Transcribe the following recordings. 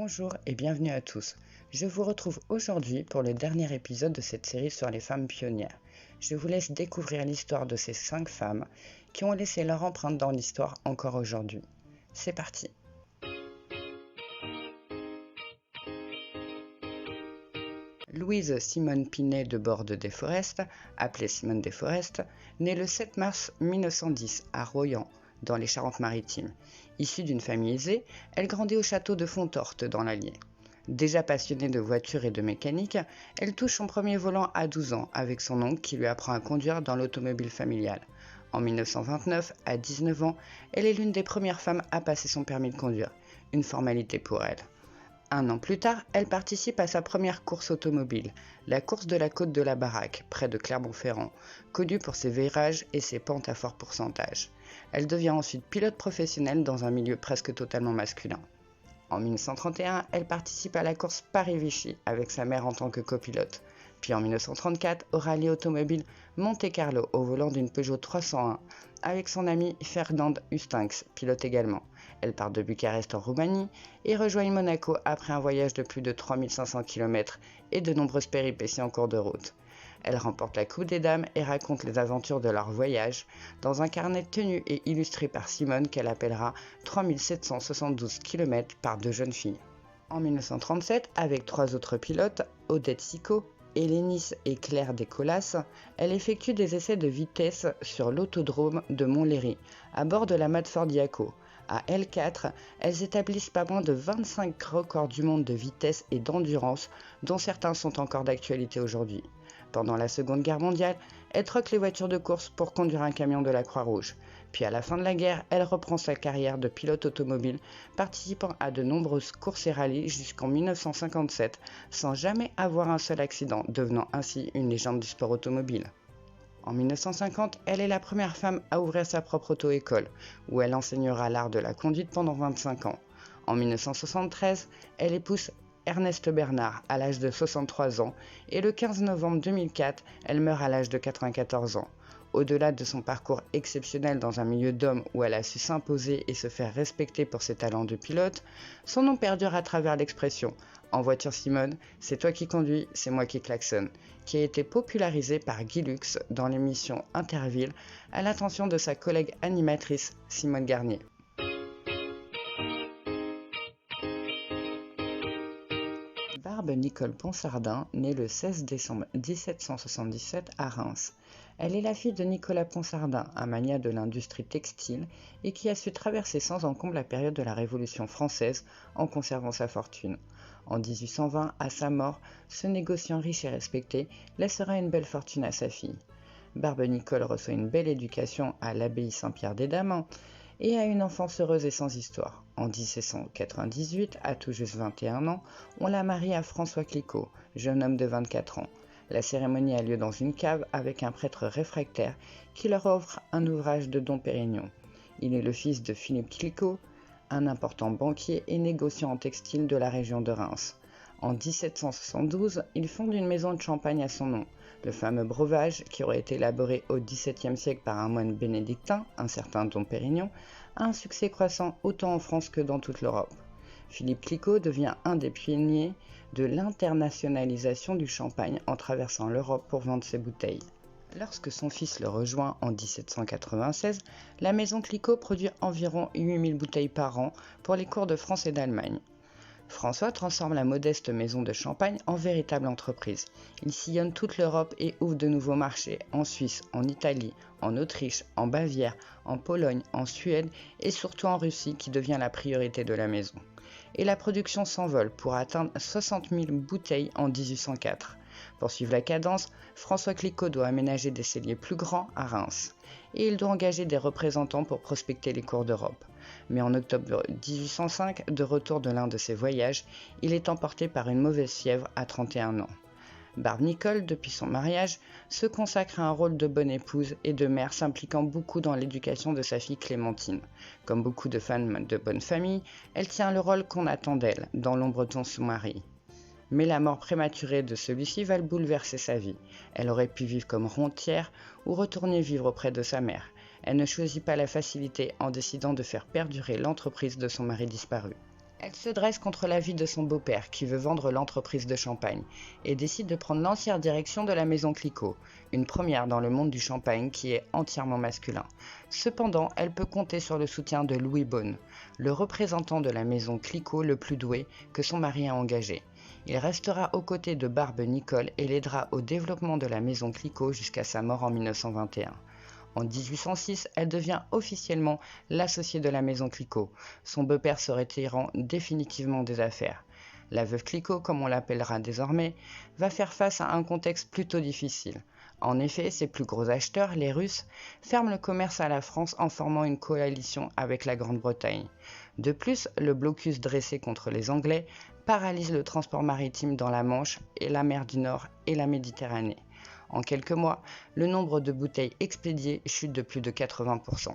Bonjour et bienvenue à tous. Je vous retrouve aujourd'hui pour le dernier épisode de cette série sur les femmes pionnières. Je vous laisse découvrir l'histoire de ces 5 femmes qui ont laissé leur empreinte dans l'histoire encore aujourd'hui. C'est parti. Louise Simone Pinet de Borde-des-Forestes, appelée Simone des Forestes, née le 7 mars 1910 à Royan, dans les Charentes-Maritimes. Issue d'une famille aisée, elle grandit au château de Fontorte dans l'Allier. Déjà passionnée de voitures et de mécanique, elle touche son premier volant à 12 ans avec son oncle qui lui apprend à conduire dans l'automobile familiale. En 1929, à 19 ans, elle est l'une des premières femmes à passer son permis de conduire, une formalité pour elle. Un an plus tard, elle participe à sa première course automobile, la course de la côte de la Baraque, près de Clermont-Ferrand, connue pour ses virages et ses pentes à fort pourcentage. Elle devient ensuite pilote professionnelle dans un milieu presque totalement masculin. En 1931, elle participe à la course Paris-Vichy avec sa mère en tant que copilote. Puis en 1934, au rallye automobile Monte-Carlo au volant d'une Peugeot 301 avec son ami Ferdinand Hustings, pilote également. Elle part de Bucarest en Roumanie et rejoint Monaco après un voyage de plus de 3500 km et de nombreuses péripéties en cours de route. Elle remporte la Coupe des Dames et raconte les aventures de leur voyage dans un carnet tenu et illustré par Simone qu'elle appellera 3772 km par 2 jeunes filles. En 1937, avec 3 autres pilotes, Odette Sicot, Hélénis et Claire Descolas, elle effectue des essais de vitesse sur l'autodrome de Montlhéry, à bord de la Matford Diaco. À L4, elles établissent pas moins de 25 records du monde de vitesse et d'endurance, dont certains sont encore d'actualité aujourd'hui. Pendant la Seconde Guerre mondiale, elle troque les voitures de course pour conduire un camion de la Croix-Rouge. Puis à la fin de la guerre, elle reprend sa carrière de pilote automobile, participant à de nombreuses courses et rallyes jusqu'en 1957, sans jamais avoir un seul accident, devenant ainsi une légende du sport automobile. En 1950, elle est la première femme à ouvrir sa propre auto-école, où elle enseignera l'art de la conduite pendant 25 ans. En 1973, elle épouse Ernest Bernard à l'âge de 63 ans et le 15 novembre 2004, elle meurt à l'âge de 94 ans. Au-delà de son parcours exceptionnel dans un milieu d'hommes où elle a su s'imposer et se faire respecter pour ses talents de pilote, son nom perdure à travers l'expression « En voiture Simone, c'est toi qui conduis, c'est moi qui klaxonne », qui a été popularisée par Guy Lux dans l'émission Interville à l'attention de sa collègue animatrice Simone Garnier. Barbe Nicole Ponsardin naît le 16 décembre 1777 à Reims. Elle est la fille de Nicolas Ponsardin, un magnat de l'industrie textile et qui a su traverser sans encombre la période de la Révolution française en conservant sa fortune. En 1820, à sa mort, ce négociant riche et respecté laissera une belle fortune à sa fille. Barbe Nicole reçoit une belle éducation à l'abbaye Saint-Pierre-des-Dames et a une enfance heureuse et sans histoire. En 1798, à tout juste 21 ans, on la marie à François Clicquot, jeune homme de 24 ans. La cérémonie a lieu dans une cave avec un prêtre réfractaire qui leur offre un ouvrage de Dom Pérignon. Il est le fils de Philippe Clicquot, un important banquier et négociant en textile de la région de Reims. En 1772, il fonde une maison de champagne à son nom, le fameux breuvage qui aurait été élaboré au XVIIe siècle par un moine bénédictin, un certain Dom Pérignon, a un succès croissant autant en France que dans toute l'Europe. Philippe Clicquot devient un des pionniers de l'internationalisation du champagne en traversant l'Europe pour vendre ses bouteilles. Lorsque son fils le rejoint en 1796, la maison Clicquot produit environ 8000 bouteilles par an pour les cours de France et d'Allemagne. François transforme la modeste maison de champagne en véritable entreprise. Il sillonne toute l'Europe et ouvre de nouveaux marchés en Suisse, en Italie, en Autriche, en Bavière, en Pologne, en Suède et surtout en Russie qui devient la priorité de la maison. Et la production s'envole pour atteindre 60 000 bouteilles en 1804. Pour suivre la cadence, François Clicquot doit aménager des celliers plus grands à Reims. Et il doit engager des représentants pour prospecter les cours d'Europe. Mais en octobre 1805, de retour de l'un de ses voyages, il est emporté par une mauvaise fièvre à 31 ans. Barbe Nicole, depuis son mariage, se consacre à un rôle de bonne épouse et de mère s'impliquant beaucoup dans l'éducation de sa fille Clémentine. Comme beaucoup de femmes de bonne famille, elle tient le rôle qu'on attend d'elle, dans l'ombre de son mari. Mais la mort prématurée de celui-ci va le bouleverser sa vie. Elle aurait pu vivre comme rentière ou retourner vivre auprès de sa mère. Elle ne choisit pas la facilité en décidant de faire perdurer l'entreprise de son mari disparu. Elle se dresse contre l'avis de son beau-père qui veut vendre l'entreprise de champagne et décide de prendre l'entière direction de la maison Clicquot, une première dans le monde du champagne qui est entièrement masculin. Cependant, elle peut compter sur le soutien de Louis Beaune, le représentant de la maison Clicquot le plus doué que son mari a engagé. Il restera aux côtés de Barbe Nicole et l'aidera au développement de la maison Clicquot jusqu'à sa mort en 1921. En 1806, elle devient officiellement l'associée de la maison Clicquot, son beau-père se retirant définitivement des affaires. La veuve Clicquot, comme on l'appellera désormais, va faire face à un contexte plutôt difficile. En effet, ses plus gros acheteurs, les Russes, ferment le commerce à la France en formant une coalition avec la Grande-Bretagne. De plus, le blocus dressé contre les Anglais paralyse le transport maritime dans la Manche et la mer du Nord et la Méditerranée. En quelques mois, le nombre de bouteilles expédiées chute de plus de 80%.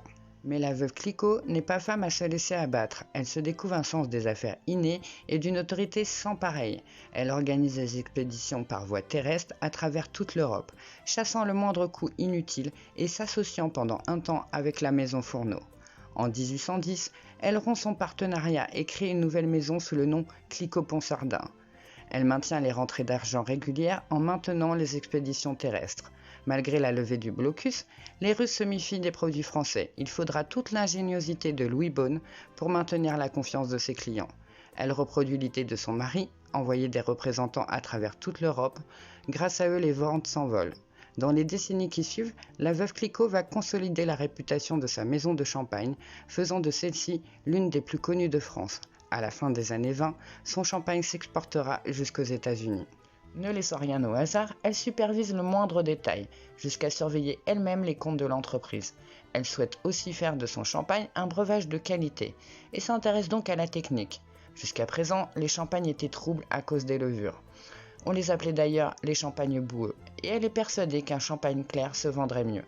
Mais la veuve Clicquot n'est pas femme à se laisser abattre. Elle se découvre un sens des affaires inné et d'une autorité sans pareille. Elle organise des expéditions par voie terrestre à travers toute l'Europe, chassant le moindre coût inutile et s'associant pendant un temps avec la maison Fourneau. En 1810, elle rompt son partenariat et crée une nouvelle maison sous le nom Clicquot-Ponsardin. Elle maintient les rentrées d'argent régulières en maintenant les expéditions terrestres. Malgré la levée du blocus, les Russes se méfient des produits français. Il faudra toute l'ingéniosité de Louis Beaune pour maintenir la confiance de ses clients. Elle reproduit l'idée de son mari, envoyer des représentants à travers toute l'Europe. Grâce à eux, les ventes s'envolent. Dans les décennies qui suivent, la veuve Clicquot va consolider la réputation de sa maison de champagne, faisant de celle-ci l'une des plus connues de France. À la fin des années 20, son champagne s'exportera jusqu'aux États-Unis. Ne laissant rien au hasard, elle supervise le moindre détail, jusqu'à surveiller elle-même les comptes de l'entreprise. Elle souhaite aussi faire de son champagne un breuvage de qualité, et s'intéresse donc à la technique. Jusqu'à présent, les champagnes étaient troubles à cause des levures. On les appelait d'ailleurs les champagnes boueux, et elle est persuadée qu'un champagne clair se vendrait mieux.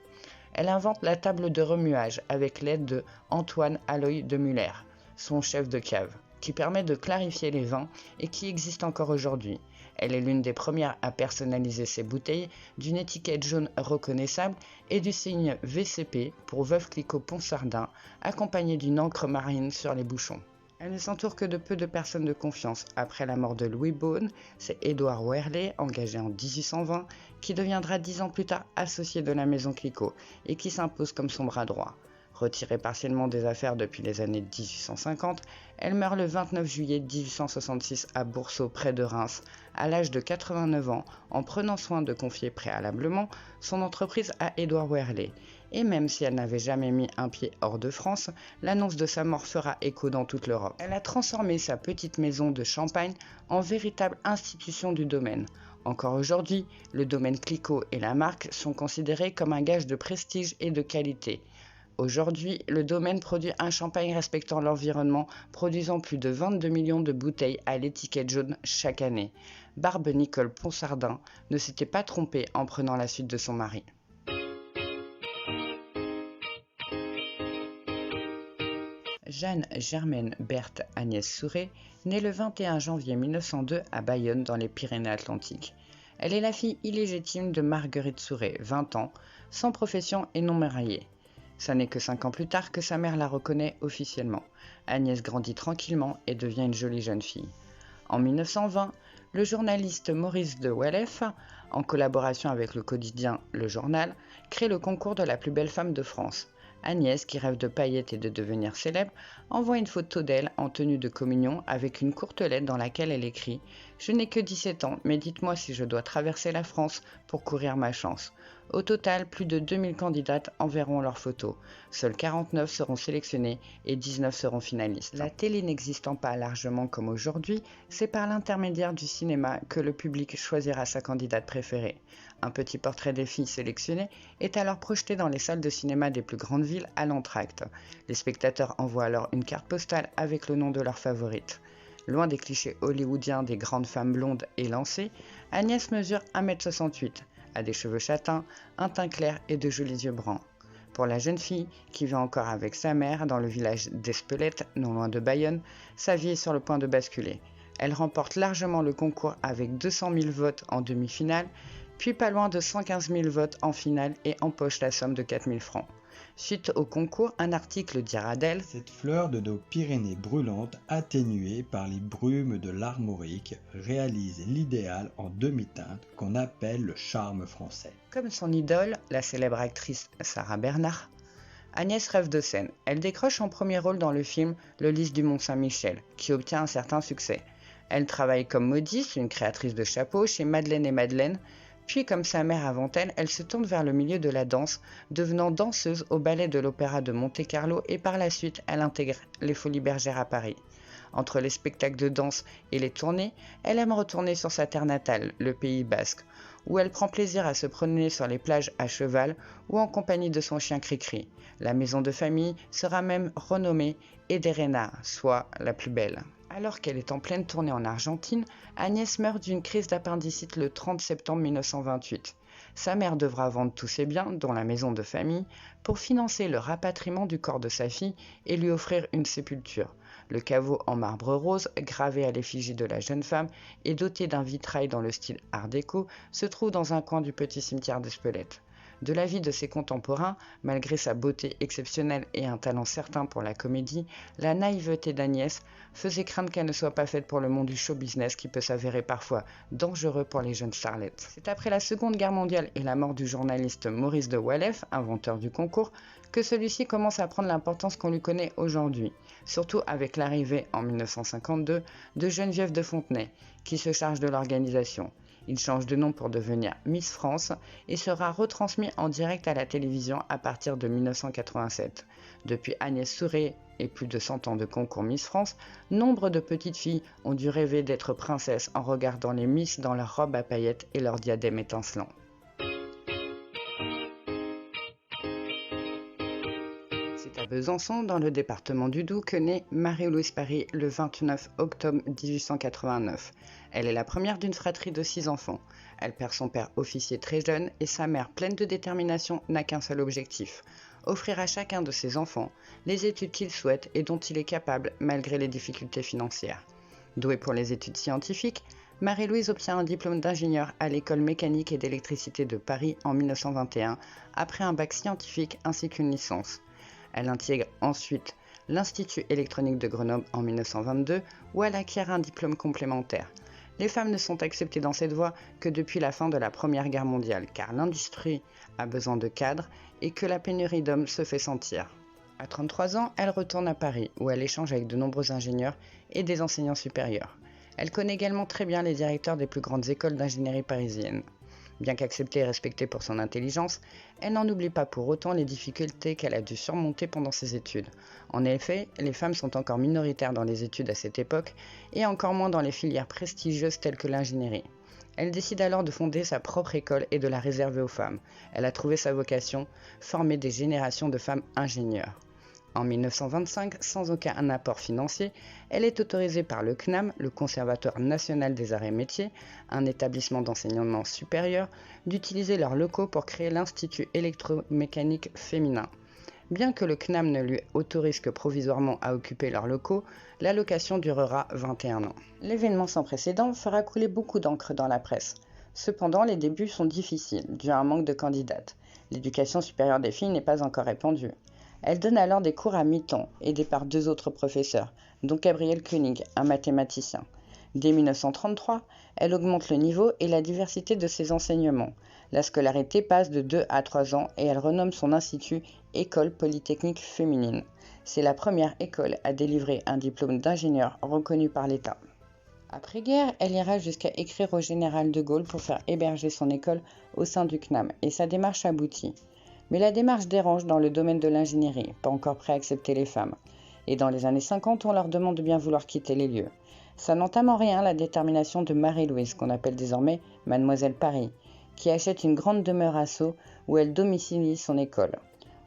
Elle invente la table de remuage avec l'aide de Antoine Aloy de Muller, son chef de cave, qui permet de clarifier les vins et qui existe encore aujourd'hui. Elle est l'une des premières à personnaliser ses bouteilles d'une étiquette jaune reconnaissable et du signe VCP pour Veuve Clicquot-Ponsardin, accompagné d'une encre marine sur les bouchons. Elle ne s'entoure que de peu de personnes de confiance. Après la mort de Louis Beaune, c'est Édouard Werlé, engagé en 1820, qui deviendra 10 ans plus tard associé de la maison Clicquot et qui s'impose comme son bras droit. Retirée partiellement des affaires depuis les années 1850, elle meurt le 29 juillet 1866 à Boursault près de Reims, à l'âge de 89 ans, en prenant soin de confier préalablement son entreprise à Édouard Werlé. Et même si elle n'avait jamais mis un pied hors de France, l'annonce de sa mort fera écho dans toute l'Europe. Elle a transformé sa petite maison de champagne en véritable institution du domaine. Encore aujourd'hui, le domaine Clicquot et la marque sont considérés comme un gage de prestige et de qualité. Aujourd'hui, le domaine produit un champagne respectant l'environnement, produisant plus de 22 millions de bouteilles à l'étiquette jaune chaque année. Barbe Nicole Ponsardin ne s'était pas trompée en prenant la suite de son mari. Jeanne Germaine Berthe Agnès Souret naît le 21 janvier 1902 à Bayonne dans les Pyrénées-Atlantiques. Elle est la fille illégitime de Marguerite Souret, 20 ans, sans profession et non mariée. Ça n'est que 5 ans plus tard que sa mère la reconnaît officiellement. Agnès grandit tranquillement et devient une jolie jeune fille. En 1920, le journaliste Maurice de Waleffe, en collaboration avec le quotidien Le Journal, crée le concours de la plus belle femme de France. Agnès, qui rêve de paillettes et de devenir célèbre, envoie une photo d'elle en tenue de communion avec une courte lettre dans laquelle elle écrit « Je n'ai que 17 ans, mais dites-moi si je dois traverser la France pour courir ma chance ». Au total, plus de 2000 candidates enverront leurs photos. Seules 49 seront sélectionnées et 19 seront finalistes. La télé n'existant pas largement comme aujourd'hui, c'est par l'intermédiaire du cinéma que le public choisira sa candidate préférée. Un petit portrait des filles sélectionnées est alors projeté dans les salles de cinéma des plus grandes villes à l'entracte. Les spectateurs envoient alors une carte postale avec le nom de leur favorite. Loin des clichés hollywoodiens des grandes femmes blondes élancées, Agnès mesure 1m68, a des cheveux châtains, un teint clair et de jolis yeux bruns. Pour la jeune fille, qui vit encore avec sa mère dans le village d'Espelette, non loin de Bayonne, sa vie est sur le point de basculer. Elle remporte largement le concours avec 200 000 votes en demi-finale, puis pas loin de 115 000 votes en finale et empoche la somme de 4 000 francs. Suite au concours, un article dira d'elle: cette fleur de nos Pyrénées brûlantes, atténuée par les brumes de l'Armorique, réalise l'idéal en demi-teinte qu'on appelle le charme français. Comme son idole, la célèbre actrice Sarah Bernhardt, Agnès rêve de scène. Elle décroche son premier rôle dans le film Le Lys du Mont-Saint-Michel, qui obtient un certain succès. Elle travaille comme modiste, une créatrice de chapeaux, chez Madeleine et Madeleine. Puis, comme sa mère avant elle, elle se tourne vers le milieu de la danse, devenant danseuse au ballet de l'Opéra de Monte-Carlo et par la suite, elle intègre les Folies Bergères à Paris. Entre les spectacles de danse et les tournées, elle aime retourner sur sa terre natale, le Pays Basque, où elle prend plaisir à se promener sur les plages à cheval ou en compagnie de son chien Cricri. La maison de famille sera même renommée Ederena, soit la plus belle. Alors qu'elle est en pleine tournée en Argentine, Agnès meurt d'une crise d'appendicite le 30 septembre 1928. Sa mère devra vendre tous ses biens, dont la maison de famille, pour financer le rapatriement du corps de sa fille et lui offrir une sépulture. Le caveau en marbre rose, gravé à l'effigie de la jeune femme et doté d'un vitrail dans le style art déco, se trouve dans un coin du petit cimetière d'Espelette. De la vie de ses contemporains, malgré sa beauté exceptionnelle et un talent certain pour la comédie, la naïveté d'Agnès faisait craindre qu'elle ne soit pas faite pour le monde du show business qui peut s'avérer parfois dangereux pour les jeunes starlettes. C'est après la Seconde Guerre mondiale et la mort du journaliste Maurice de Waleffe, inventeur du concours, que celui-ci commence à prendre l'importance qu'on lui connaît aujourd'hui, surtout avec l'arrivée en 1952 de Geneviève de Fontenay, qui se charge de l'organisation. Il change de nom pour devenir Miss France et sera retransmis en direct à la télévision à partir de 1987. Depuis Agnès Souré et plus de 100 ans de concours Miss France, nombre de petites filles ont dû rêver d'être princesses en regardant les Miss dans leurs robes à paillettes et leurs diadèmes étincelants. C'est à Besançon, dans le département du Doubs, que naît Marie-Louise Parry le 29 octobre 1889. Elle est la première d'une fratrie de 6 enfants. Elle perd son père officier très jeune et sa mère, pleine de détermination, n'a qu'un seul objectif: offrir à chacun de ses enfants les études qu'il souhaite et dont il est capable malgré les difficultés financières. Douée pour les études scientifiques, Marie-Louise obtient un diplôme d'ingénieur à l'école mécanique et d'électricité de Paris en 1921, après un bac scientifique ainsi qu'une licence. Elle intègre ensuite l'Institut électronique de Grenoble en 1922, où elle acquiert un diplôme complémentaire. Les femmes ne sont acceptées dans cette voie que depuis la fin de la Première Guerre mondiale, car l'industrie a besoin de cadres et que la pénurie d'hommes se fait sentir. À 33 ans, elle retourne à Paris, où elle échange avec de nombreux ingénieurs et des enseignants supérieurs. Elle connaît également très bien les directeurs des plus grandes écoles d'ingénierie parisiennes. Bien qu'acceptée et respectée pour son intelligence, elle n'en oublie pas pour autant les difficultés qu'elle a dû surmonter pendant ses études. En effet, les femmes sont encore minoritaires dans les études à cette époque, et encore moins dans les filières prestigieuses telles que l'ingénierie. Elle décide alors de fonder sa propre école et de la réserver aux femmes. Elle a trouvé sa vocation, former des générations de femmes ingénieurs. En 1925, sans aucun apport financier, elle est autorisée par le CNAM, le Conservatoire national des arts et métiers, un établissement d'enseignement supérieur, d'utiliser leurs locaux pour créer l'Institut électromécanique féminin. Bien que le CNAM ne lui autorise que provisoirement à occuper leurs locaux, la location durera 21 ans. L'événement sans précédent fera couler beaucoup d'encre dans la presse. Cependant, les débuts sont difficiles, dû à un manque de candidates. L'éducation supérieure des filles n'est pas encore répandue. Elle donne alors des cours à mi-temps, aidée par 2 autres professeurs, dont Gabriel Koenig, un mathématicien. Dès 1933, elle augmente le niveau et la diversité de ses enseignements. La scolarité passe de 2 à 3 ans et elle renomme son institut École polytechnique féminine. C'est la première école à délivrer un diplôme d'ingénieur reconnu par l'État. Après-guerre, elle ira jusqu'à écrire au général de Gaulle pour faire héberger son école au sein du CNAM, et sa démarche aboutit. Mais la démarche dérange dans le domaine de l'ingénierie, pas encore prêt à accepter les femmes. Et dans les années 50, on leur demande de bien vouloir quitter les lieux. Ça n'entame en rien la détermination de Marie-Louise, qu'on appelle désormais Mademoiselle Parry, qui achète une grande demeure à Sceaux où elle domicilie son école.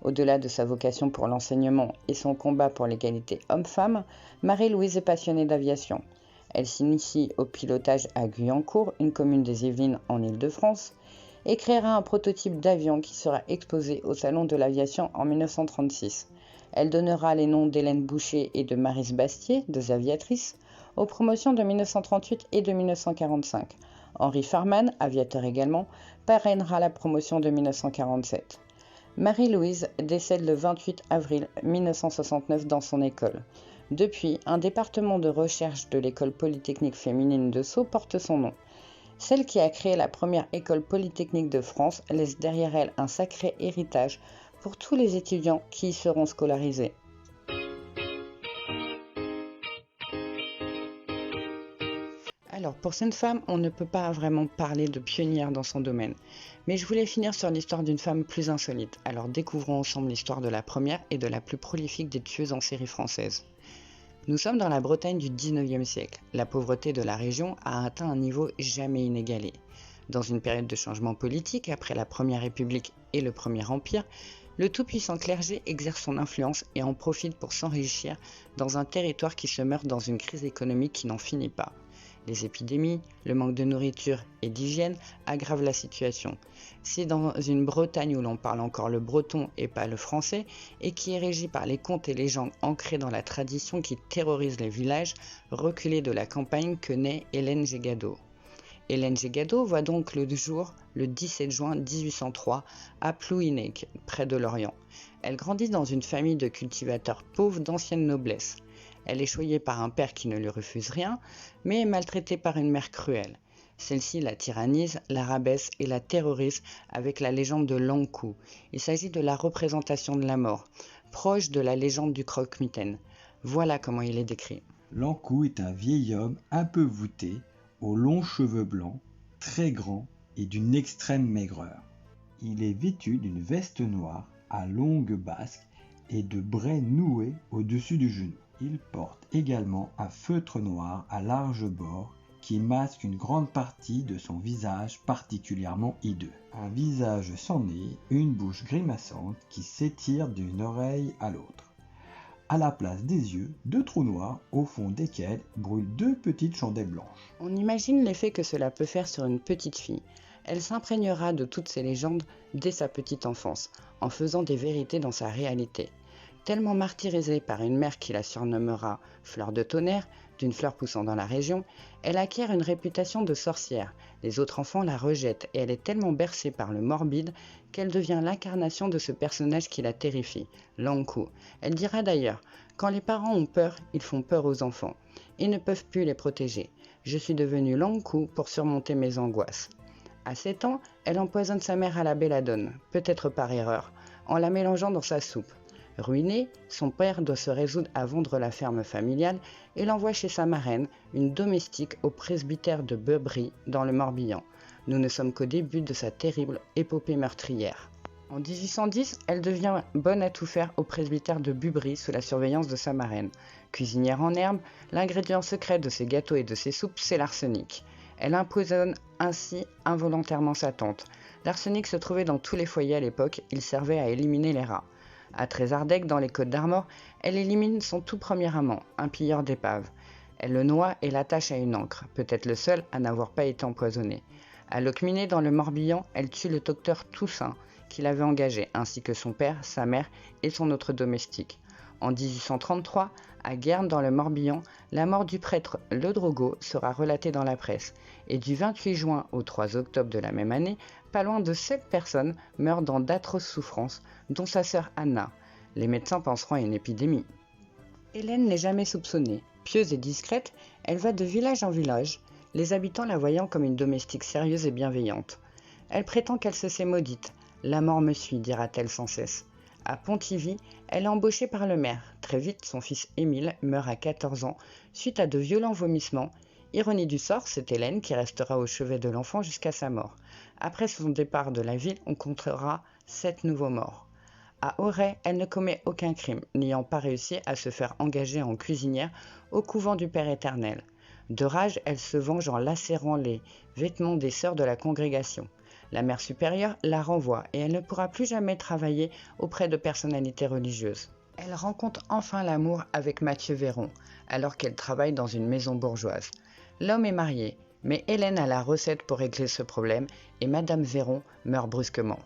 Au-delà de sa vocation pour l'enseignement et son combat pour l'égalité homme-femme, Marie-Louise est passionnée d'aviation. Elle s'initie au pilotage à Guyancourt, une commune des Yvelines en Île-de-France, et créera un prototype d'avion qui sera exposé au Salon de l'Aviation en 1936. Elle donnera les noms d'Hélène Boucher et de Maryse Bastier, 2 aviatrices, aux promotions de 1938 et de 1945. Henri Farman, aviateur également, parrainera la promotion de 1947. Marie-Louise décède le 28 avril 1969 dans son école. Depuis, un département de recherche de l'école polytechnique féminine de Sceaux porte son nom. Celle qui a créé la première école polytechnique de France laisse derrière elle un sacré héritage pour tous les étudiants qui y seront scolarisés. Alors, pour cette femme, on ne peut pas vraiment parler de pionnière dans son domaine. Mais je voulais finir sur l'histoire d'une femme plus insolite. Alors, découvrons ensemble l'histoire de la première et de la plus prolifique des tueuses en série française. Nous sommes dans la Bretagne du XIXe siècle. La pauvreté de la région a atteint un niveau jamais inégalé. Dans une période de changement politique après la Première République et le Premier Empire, le tout-puissant clergé exerce son influence et en profite pour s'enrichir dans un territoire qui se meurt dans une crise économique qui n'en finit pas. Les épidémies, le manque de nourriture et d'hygiène aggravent la situation. C'est dans une Bretagne où l'on parle encore le breton et pas le français, et qui est régie par les contes et légendes ancrés dans la tradition qui terrorise les villages reculés de la campagne que naît Hélène Gégado. Hélène Gégado voit donc le jour le 17 juin 1803 à Plouhinec, près de Lorient. Elle grandit dans une famille de cultivateurs pauvres d'ancienne noblesse. Elle est choyée par un père qui ne lui refuse rien, mais est maltraitée par une mère cruelle. Celle-ci la tyrannise, la rabaisse et la terrorise avec la légende de l'Ankou. Il s'agit de la représentation de la mort, proche de la légende du croque-mitaine. Voilà comment il est décrit. L'Ankou est un vieil homme un peu voûté, aux longs cheveux blancs, très grand et d'une extrême maigreur. Il est vêtu d'une veste noire à longues basques et de braies nouées au-dessus du genou. Il porte également un feutre noir à large bord qui masque une grande partie de son visage particulièrement hideux. Un visage sans nez, une bouche grimaçante qui s'étire d'une oreille à l'autre. À la place des yeux, 2 trous noirs au fond desquels brûlent 2 petites chandelles blanches. On imagine l'effet que cela peut faire sur une petite fille. Elle s'imprégnera de toutes ces légendes dès sa petite enfance, en faisant des vérités dans sa réalité. Tellement martyrisée par une mère qui la surnommera Fleur de Tonnerre, d'une fleur poussant dans la région, elle acquiert une réputation de sorcière. Les autres enfants la rejettent et elle est tellement bercée par le morbide qu'elle devient l'incarnation de ce personnage qui la terrifie, l'Ankou. Elle dira d'ailleurs « Quand les parents ont peur, ils font peur aux enfants et ne peuvent plus les protéger. Je suis devenue l'Ankou pour surmonter mes angoisses. » À 7 ans, elle empoisonne sa mère à la belladone, peut-être par erreur, en la mélangeant dans sa soupe. Ruiné, son père doit se résoudre à vendre la ferme familiale et l'envoie chez sa marraine, une domestique au presbytère de Beubry, dans le Morbihan. Nous ne sommes qu'au début de sa terrible épopée meurtrière. En 1810, elle devient bonne à tout faire au presbytère de Bubry sous la surveillance de sa marraine. Cuisinière en herbe, l'ingrédient secret de ses gâteaux et de ses soupes, c'est l'arsenic. Elle empoisonne ainsi involontairement sa tante. L'arsenic se trouvait dans tous les foyers à l'époque, il servait à éliminer les rats. À Trésardec, dans les Côtes d'Armor, elle élimine son tout premier amant, un pilleur d'épaves. Elle le noie et l'attache à une ancre, peut-être le seul à n'avoir pas été empoisonné. À Locminé, dans le Morbihan, elle tue le docteur Toussaint, qui l'avait engagé, ainsi que son père, sa mère et son autre domestique. En 1833, à Guernes, dans le Morbihan, la mort du prêtre Le Drogo sera relatée dans la presse. Et du 28 juin au 3 octobre de la même année, pas loin de 7 personnes meurent dans d'atroces souffrances, dont sa sœur Anna. Les médecins penseront à une épidémie. Hélène n'est jamais soupçonnée. Pieuse et discrète, elle va de village en village, les habitants la voyant comme une domestique sérieuse et bienveillante. Elle prétend qu'elle se sait maudite. « La mort me suit », dira-t-elle sans cesse. À Pontivy, elle est embauchée par le maire. Très vite, son fils Émile meurt à 14 ans, suite à de violents vomissements. Ironie du sort, c'est Hélène qui restera au chevet de l'enfant jusqu'à sa mort. Après son départ de la ville, on comptera 7 nouveaux morts. À Auray, elle ne commet aucun crime, n'ayant pas réussi à se faire engager en cuisinière au couvent du Père Éternel. De rage, elle se venge en lacérant les vêtements des sœurs de la congrégation. La mère supérieure la renvoie et elle ne pourra plus jamais travailler auprès de personnalités religieuses. Elle rencontre enfin l'amour avec Mathieu Véron, alors qu'elle travaille dans une maison bourgeoise. L'homme est marié, mais Hélène a la recette pour régler ce problème et Madame Véron meurt brusquement.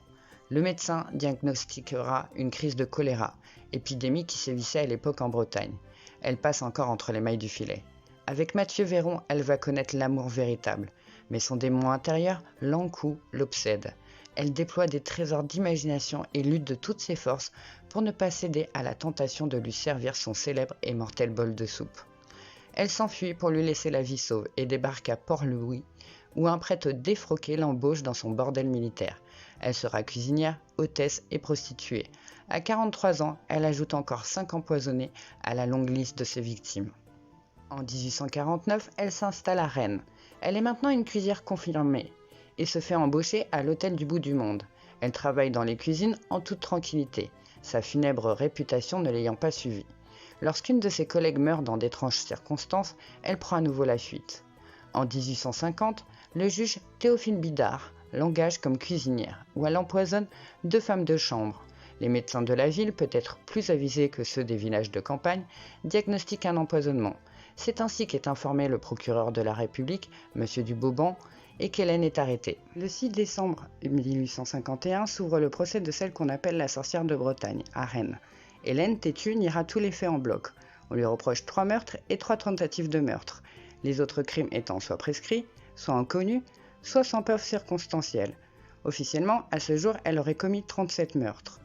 Le médecin diagnostiquera une crise de choléra, épidémie qui sévissait à l'époque en Bretagne. Elle passe encore entre les mailles du filet. Avec Mathieu Véron, elle va connaître l'amour véritable, mais son démon intérieur, l'Ankou, l'obsède. Elle déploie des trésors d'imagination et lutte de toutes ses forces pour ne pas céder à la tentation de lui servir son célèbre et mortel bol de soupe. Elle s'enfuit pour lui laisser la vie sauve et débarque à Port-Louis, où un prêtre défroqué l'embauche dans son bordel militaire. Elle sera cuisinière, hôtesse et prostituée. À 43 ans, elle ajoute encore 5 empoisonnés à la longue liste de ses victimes. En 1849, elle s'installe à Rennes. Elle est maintenant une cuisinière confirmée et se fait embaucher à l'hôtel du bout du monde. Elle travaille dans les cuisines en toute tranquillité, sa funèbre réputation ne l'ayant pas suivie. Lorsqu'une de ses collègues meurt dans d'étranges circonstances, elle prend à nouveau la fuite. En 1850, le juge Théophile Bidart l'engage comme cuisinière, où elle empoisonne 2 femmes de chambre. Les médecins de la ville, peut-être plus avisés que ceux des villages de campagne, diagnostiquent un empoisonnement. C'est ainsi qu'est informé le procureur de la République, M. Dubauban, et qu'Hélène est arrêtée. Le 6 décembre 1851 s'ouvre le procès de celle qu'on appelle la sorcière de Bretagne, à Rennes. Hélène, têtue, niera tous les faits en bloc. On lui reproche 3 meurtres et 3 tentatives de meurtre, les autres crimes étant soit prescrits, soit inconnus, soit sans preuve circonstancielle. Officiellement, à ce jour, elle aurait commis 37 meurtres.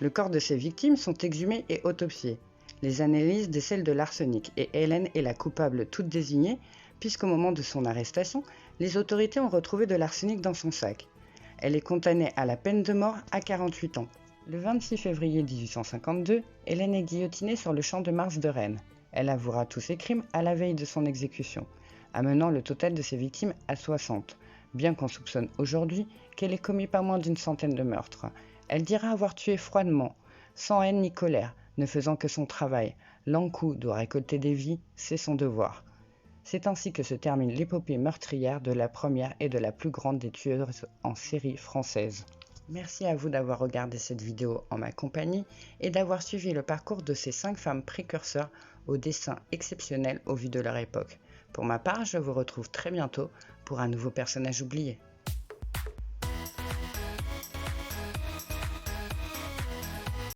Le corps de ses victimes sont exhumés et autopsiés. Les analyses décèlent de l'arsenic et Hélène est la coupable toute désignée, puisqu'au moment de son arrestation, les autorités ont retrouvé de l'arsenic dans son sac. Elle est condamnée à la peine de mort à 48 ans. Le 26 février 1852, Hélène est guillotinée sur le champ de Mars de Rennes. Elle avouera tous ses crimes à la veille de son exécution, amenant le total de ses victimes à 60, bien qu'on soupçonne aujourd'hui qu'elle ait commis pas moins d'une centaine de meurtres. Elle dira avoir tué froidement, sans haine ni colère, ne faisant que son travail. L'Ankou doit récolter des vies, c'est son devoir. C'est ainsi que se termine l'épopée meurtrière de la première et de la plus grande des tueuses en série française. Merci à vous d'avoir regardé cette vidéo en ma compagnie et d'avoir suivi le parcours de ces 5 femmes précurseurs au dessin exceptionnel au vu de leur époque. Pour ma part, je vous retrouve très bientôt pour un nouveau personnage oublié.